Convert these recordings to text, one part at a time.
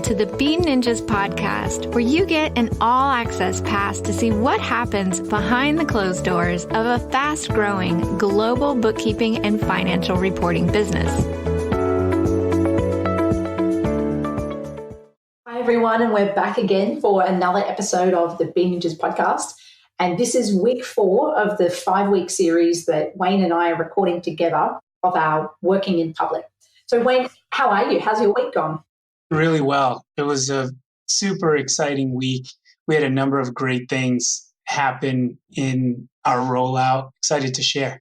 to the Bean Ninjas podcast, where you get an all-access pass to see what happens behind the closed doors of a fast-growing global bookkeeping and financial reporting business. Hi, everyone, and we're back again for another episode of the Bean Ninjas podcast. And this is week 4 of the 5-week series that Wayne and I are recording together of our Working in Public. So, Wayne, how are you? How's your week gone? Really well. It was a super exciting week. We had a number of great things happen in our rollout. Excited to share.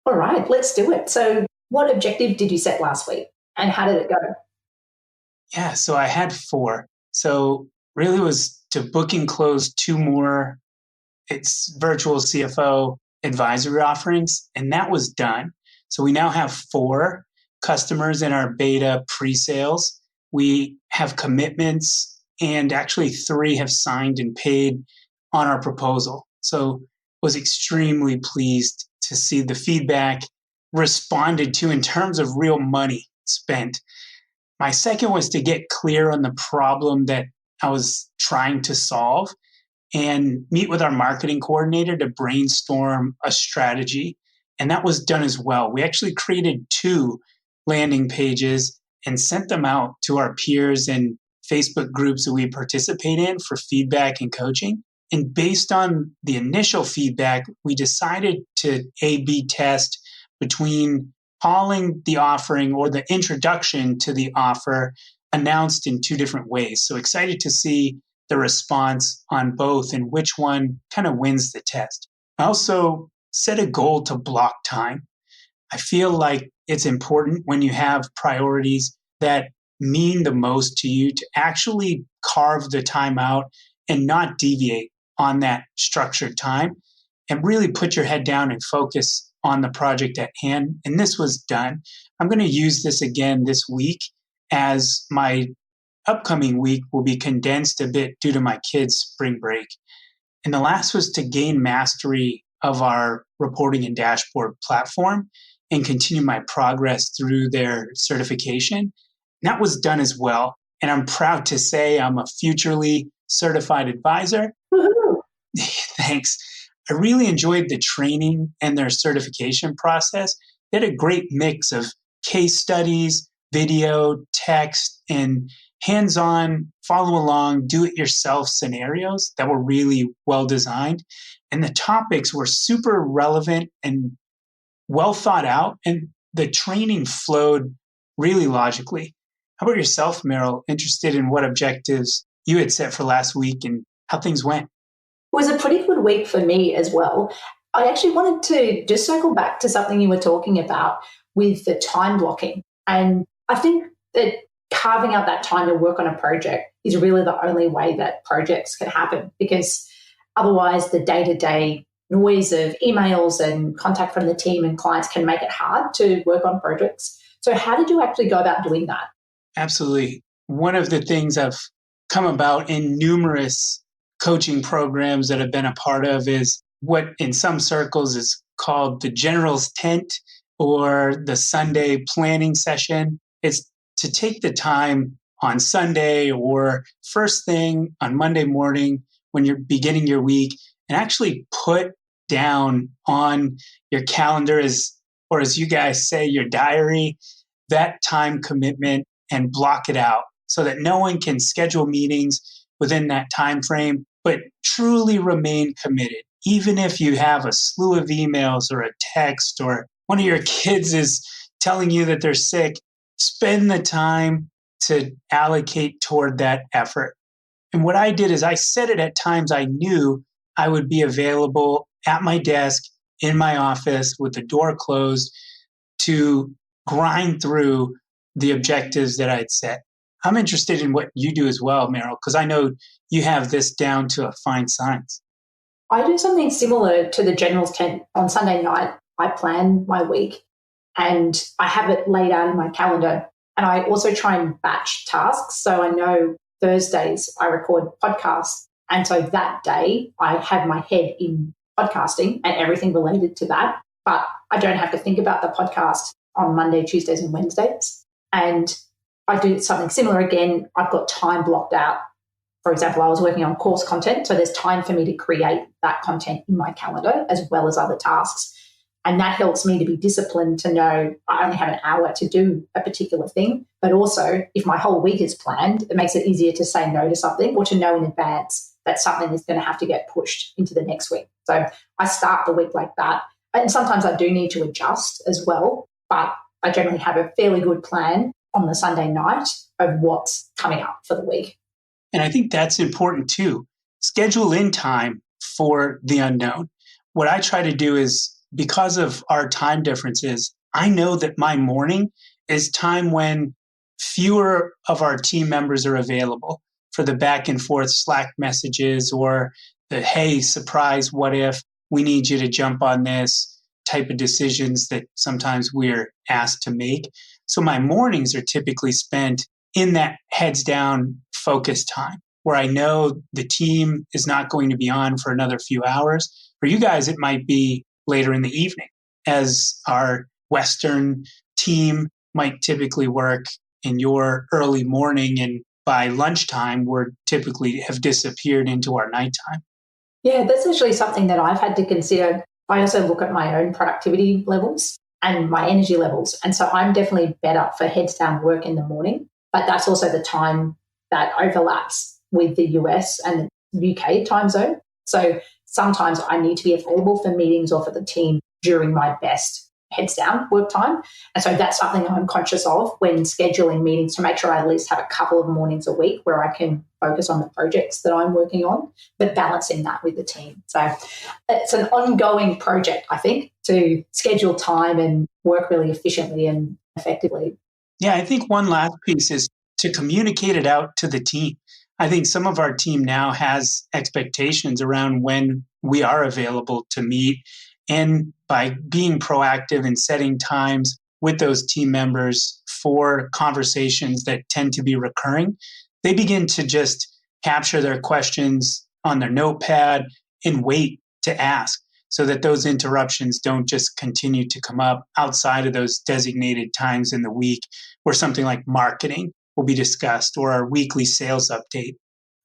All right, let's do it. So what objective did you set last week and how did it go? Yeah, so I had 4. So really was to book and close 2 more virtual CFO advisory offerings, and that was done. So we now have 4 customers in our beta pre-sales. We have commitments, and actually 3 have signed and paid on our proposal. So was extremely pleased to see the feedback responded to in terms of real money spent. My second was to get clear on the problem that I was trying to solve and meet with our marketing coordinator to brainstorm a strategy. And that was done as well. We actually created 2 landing pages and sent them out to our peers and Facebook groups that we participate in for feedback and coaching. And based on the initial feedback, we decided to A/B test between calling the offering or the introduction to the offer announced in 2 different ways. So excited to see the response on both and which one kind of wins the test. I also set a goal to block time. I feel like it's important when you have priorities that mean the most to you to actually carve the time out and not deviate on that structured time and really put your head down and focus on the project at hand. And this was done. I'm going to use this again this week, as my upcoming week will be condensed a bit due to my kids' spring break. And the last was to gain mastery of our reporting and dashboard platform and continue my progress through their certification. And that was done as well. And I'm proud to say I'm a Futurely certified advisor. Woohoo! Thanks. I really enjoyed the training and their certification process. They had a great mix of case studies, video, text, and hands-on, follow along, do-it-yourself scenarios that were really well designed. And the topics were super relevant and well thought out, and the training flowed really logically. How about yourself, Meryl? Interested in what objectives you had set for last week and how things went? It was a pretty good week for me as well. I actually wanted to just circle back to something you were talking about with the time blocking. And I think that carving out that time to work on a project is really the only way that projects can happen, because otherwise the day-to-day noise of emails and contact from the team and clients can make it hard to work on projects. So how did you actually go about doing that? Absolutely. One of the things I've come about in numerous coaching programs that I've been a part of is what in some circles is called the general's tent or the Sunday planning session. It's to take the time on Sunday or first thing on Monday morning when you're beginning your week and actually put down on your calendar, as you guys say, your diary, that time commitment and block it out so that no one can schedule meetings within that time frame, but truly remain committed. Even if you have a slew of emails or a text or one of your kids is telling you that they're sick, spend the time to allocate toward that effort. And what I did is I set it at times I knew I would be available at my desk, in my office, with the door closed to grind through the objectives that I'd set. I'm interested in what you do as well, Meryl, because I know you have this down to a fine science. I do something similar to the general's tent. On Sunday night, I plan my week and I have it laid out in my calendar. And I also try and batch tasks. So I know Thursdays I record podcasts. And so that day I have my head in podcasting and everything related to that. But I don't have to think about the podcast on Monday, Tuesdays and Wednesdays. And I do something similar again. I've got time blocked out. For example, I was working on course content, so there's time for me to create that content in my calendar as well as other tasks. And that helps me to be disciplined to know I only have an hour to do a particular thing. But also, if my whole week is planned, it makes it easier to say no to something or to know in advance that something is going to have to get pushed into the next week. So I start the week like that. And sometimes I do need to adjust as well, but I generally have a fairly good plan on the Sunday night of what's coming up for the week. And I think that's important too. Schedule in time for the unknown. What I try to do is, because of our time differences, I know that my morning is time when fewer of our team members are available for the back and forth Slack messages or the, hey, surprise, what if, we need you to jump on this type of decisions that sometimes we're asked to make. So my mornings are typically spent in that heads down focus time where I know the team is not going to be on for another few hours. For you guys, it might be later in the evening, as our Western team might typically work in your early morning, and by lunchtime, we're typically have disappeared into our nighttime. Yeah, that's actually something that I've had to consider. I also look at my own productivity levels and my energy levels. And so I'm definitely better for heads down work in the morning, but that's also the time that overlaps with the US and the UK time zone. So sometimes I need to be available for meetings or for the team during my best heads down work time. And so that's something I'm conscious of when scheduling meetings, to make sure I at least have a couple of mornings a week where I can focus on the projects that I'm working on, but balancing that with the team. So it's an ongoing project, I think, to schedule time and work really efficiently and effectively. Yeah, I think one last piece is to communicate it out to the team. I think some of our team now has expectations around when we are available to meet. And by being proactive and setting times with those team members for conversations that tend to be recurring, they begin to just capture their questions on their notepad and wait to ask, so that those interruptions don't just continue to come up outside of those designated times in the week where something like marketing will be discussed or our weekly sales update.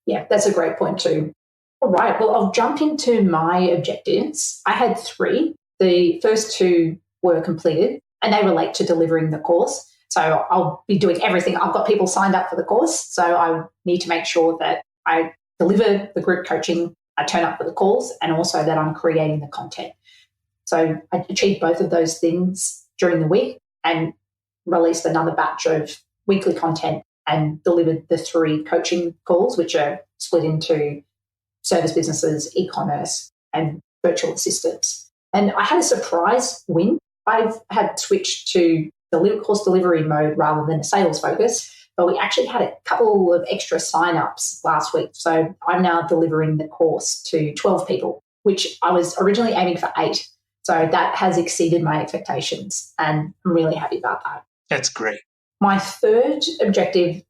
Yeah, that's a great point too. All right, well, I'll jump into my objectives. I had 3. The first 2 were completed and they relate to delivering the course. So I'll be doing everything. I've got people signed up for the course, so I need to make sure that I deliver the group coaching, I turn up for the calls, and also that I'm creating the content. So I achieved both of those things during the week and released another batch of weekly content and delivered the 3 coaching calls, which are split into service businesses, e-commerce, and virtual assistants. And I had a surprise win. I've had switched to the course delivery mode rather than a sales focus, but we actually had a couple of extra sign-ups last week. So I'm now delivering the course to 12 people, which I was originally aiming for 8. So that has exceeded my expectations, and I'm really happy about that. That's great. My third objective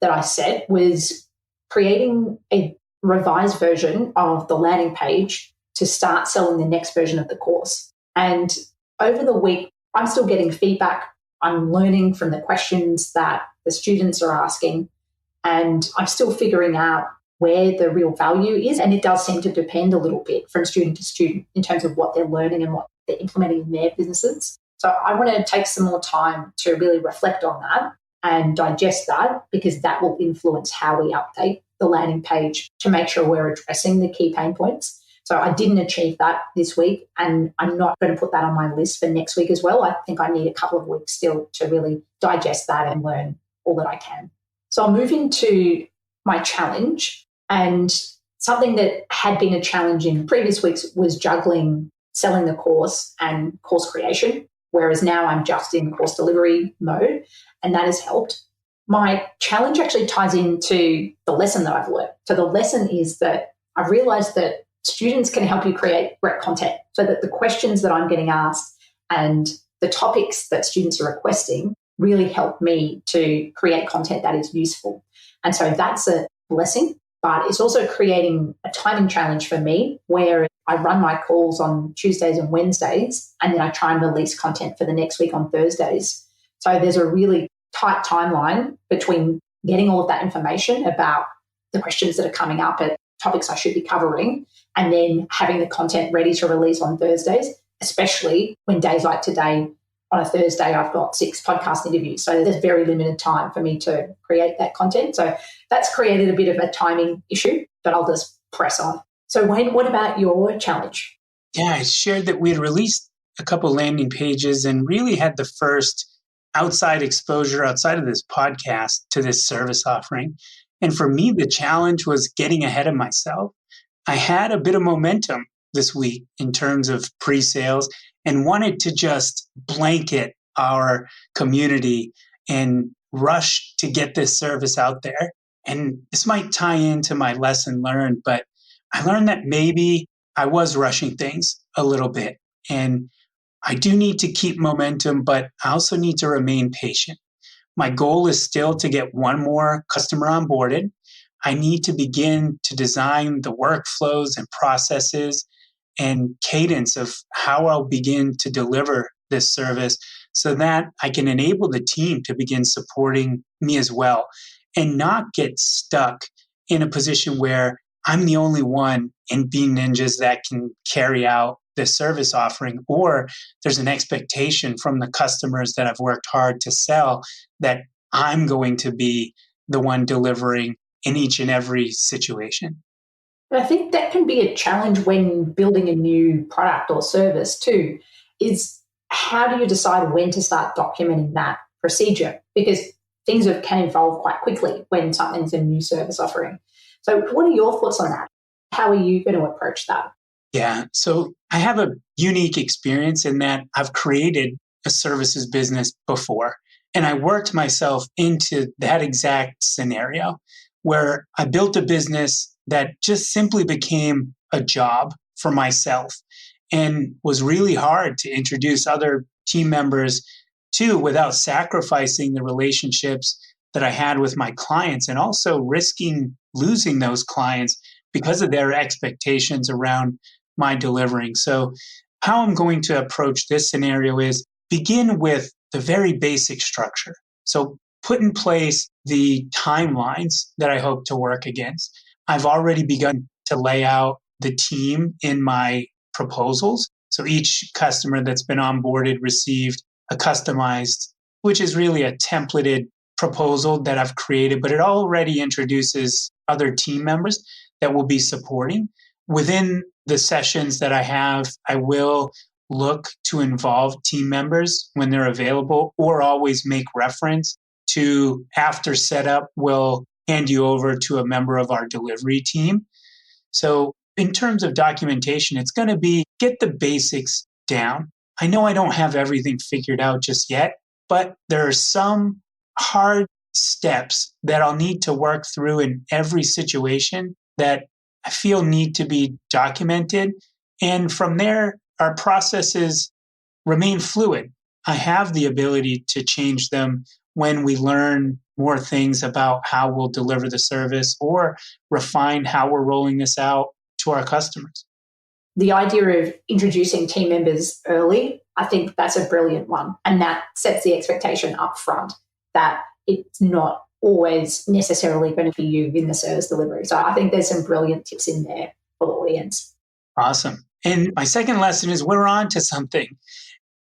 that I set was creating a revised version of the landing page to start selling the next version of the course. And over the week, I'm still getting feedback. I'm learning from the questions that the students are asking, and I'm still figuring out where the real value is. And it does seem to depend a little bit from student to student in terms of what they're learning and what they're implementing in their businesses. So I want to take some more time to really reflect on that and digest that, because that will influence how we update the landing page to make sure we're addressing the key pain points. So I didn't achieve that this week, and I'm not going to put that on my list for next week as well. I think I need a couple of weeks still to really digest that and learn all that I can. So I'll move into my challenge, and something that had been a challenge in previous weeks was juggling selling the course and course creation, whereas now I'm just in course delivery mode, and that has helped. My challenge actually ties into the lesson that I've learned. So the lesson is that I've realized that students can help you create great content, so that the questions that I'm getting asked and the topics that students are requesting really help me to create content that is useful. And so that's a blessing, but it's also creating a timing challenge for me where I run my calls on Tuesdays and Wednesdays, and then I try and release content for the next week on Thursdays. So there's a really tight timeline between getting all of that information about the questions that are coming up and topics I should be covering, and then having the content ready to release on Thursdays, especially when days like today, on a Thursday, I've got 6 podcast interviews. So there's very limited time for me to create that content. So that's created a bit of a timing issue, but I'll just press on. So Wayne, what about your challenge? Yeah, I shared that we had released a couple landing pages and really had the first outside exposure outside of this podcast to this service offering. And for me, the challenge was getting ahead of myself. I had a bit of momentum this week in terms of pre-sales and wanted to just blanket our community and rush to get this service out there. And this might tie into my lesson learned, but I learned that maybe I was rushing things a little bit. And I do need to keep momentum, but I also need to remain patient. My goal is still to get one more customer onboarded. I need to begin to design the workflows and processes and cadence of how I'll begin to deliver this service so that I can enable the team to begin supporting me as well and not get stuck in a position where I'm the only one in Being Ninjas that can carry out this service offering, or there's an expectation from the customers that I've worked hard to sell that I'm going to be the one delivering in each and every situation. And I think that can be a challenge when building a new product or service too, is how do you decide when to start documenting that procedure? Because things can evolve quite quickly when something's a new service offering. So what are your thoughts on that? How are you going to approach that? Yeah, so I have a unique experience in that I've created a services business before, and I worked myself into that exact scenario where I built a business that just simply became a job for myself and was really hard to introduce other team members to without sacrificing the relationships that I had with my clients and also risking losing those clients because of their expectations around my delivering. So how I'm going to approach this scenario is begin with the very basic structure. So put in place the timelines that I hope to work against. I've already begun to lay out the team in my proposals. So each customer that's been onboarded received a customized, which is really a templated proposal that I've created, but it already introduces other team members that will be supporting. Within the sessions that I have, I will look to involve team members when they're available or always make reference to after setup, we'll hand you over to a member of our delivery team. So in terms of documentation, it's going to be get the basics down. I know I don't have everything figured out just yet, but there are some hard steps that I'll need to work through in every situation that I feel need to be documented. And from there, our processes remain fluid. I have the ability to change them when we learn more things about how we'll deliver the service or refine how we're rolling this out to our customers. The idea of introducing team members early, I think that's a brilliant one. And that sets the expectation up front that it's not always necessarily going to be you in the service delivery. So I think there's some brilliant tips in there for the audience. Awesome. And my second lesson is we're on to something.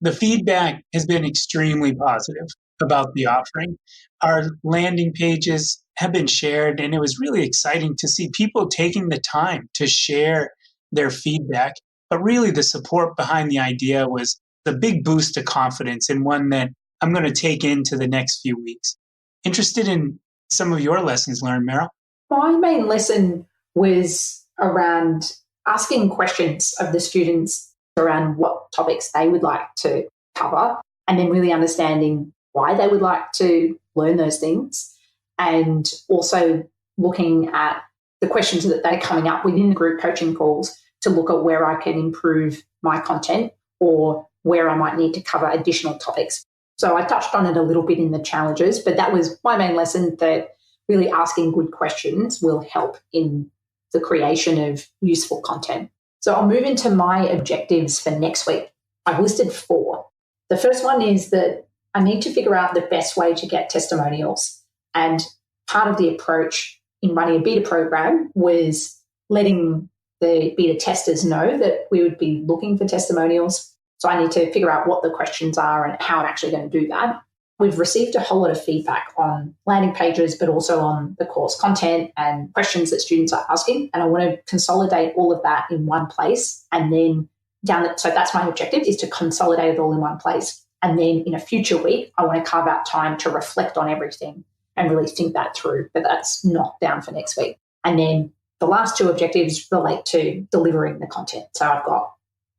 The feedback has been extremely positive about the offering. Our landing pages have been shared, and it was really exciting to see people taking the time to share their feedback. But really the support behind the idea was the big boost to confidence and one that I'm going to take into the next few weeks. Interested in some of your lessons learned, Meryl? My main lesson was around asking questions of the students around what topics they would like to cover, and then really understanding why they would like to learn those things, and also looking at the questions that they're coming up within the group coaching calls to look at where I can improve my content or where I might need to cover additional topics. So I touched on it a little bit in the challenges, but that was my main lesson, that really asking good questions will help in the creation of useful content. So I'll move into my objectives for next week. I've listed 4. The first one is that I need to figure out the best way to get testimonials. And part of the approach in running a beta program was letting the beta testers know that we would be looking for testimonials. So I need to figure out what the questions are and how I'm actually going to do that. We've received a whole lot of feedback on landing pages, but also on the course content and questions that students are asking. And I want to consolidate all of that in one place. And then so that's my objective, is to consolidate it all in one place. And then in a future week, I want to carve out time to reflect on everything and really think that through. But that's not down for next week. And then the last two objectives relate to delivering the content. So I've got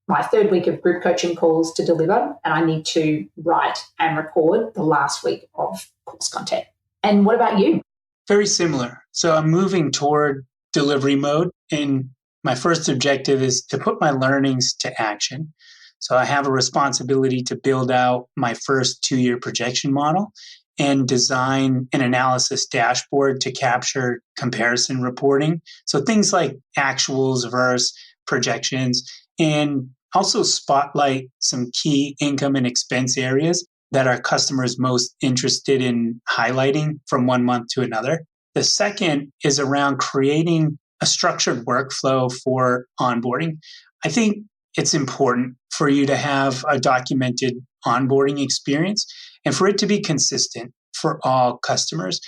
my third week of group coaching calls to deliver, and I need to write and record the last week of course content. And what about you? Very similar. So I'm moving toward delivery mode, and my first objective is to put my learnings to action. So I have a responsibility to build out my first 2-year projection model and design an analysis dashboard to capture comparison reporting. So things like actuals versus projections, and also spotlight some key income and expense areas that our customers most interested in highlighting from one month to another. The second is around creating a structured workflow for onboarding. I think it's important for you to have a documented onboarding experience and for it to be consistent for all customers.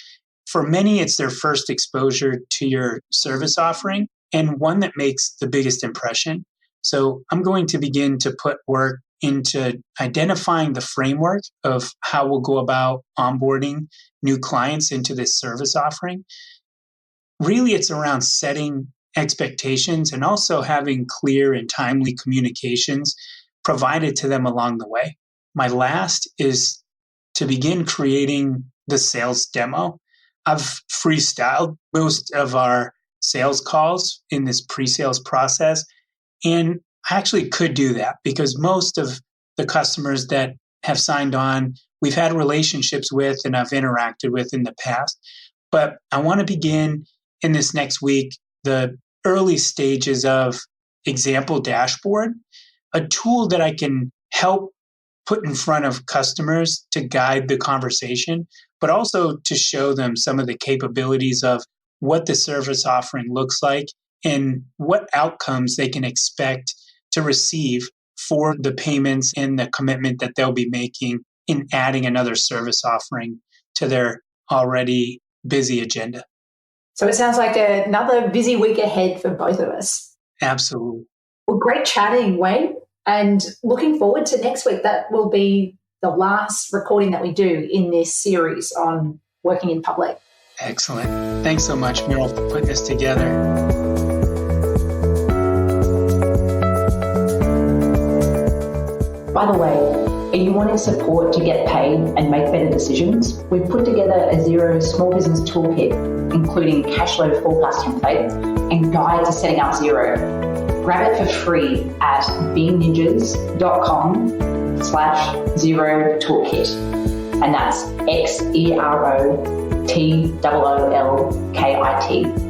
For many, it's their first exposure to your service offering and one that makes the biggest impression. So I'm going to begin to put work into identifying the framework of how we'll go about onboarding new clients into this service offering. Really, it's around setting expectations and also having clear and timely communications provided to them along the way. My last is to begin creating the sales demo. I've freestyled most of our sales calls in this pre-sales process, and I actually could do that because most of the customers that have signed on, we've had relationships with and I've interacted with in the past. But I want to begin in this next week the early stages of example dashboard, a tool that I can help put in front of customers to guide the conversation, but also to show them some of the capabilities of what the service offering looks like and what outcomes they can expect to receive for the payments and the commitment that they'll be making in adding another service offering to their already busy agenda. So it sounds like another busy week ahead for both of us. Absolutely. Well, great chatting, Wayne, and looking forward to next week. That will be the last recording that we do in this series on working in public. Excellent. Thanks so much, Meryl, for putting this together. By the way, are you wanting support to get paid and make better decisions? We've put together a Xero small business toolkit, including cash flow forecast template and guide to setting up Xero. Grab it for free at beingninjas.com/Xero toolkit. And that's XEROTOOLKIT.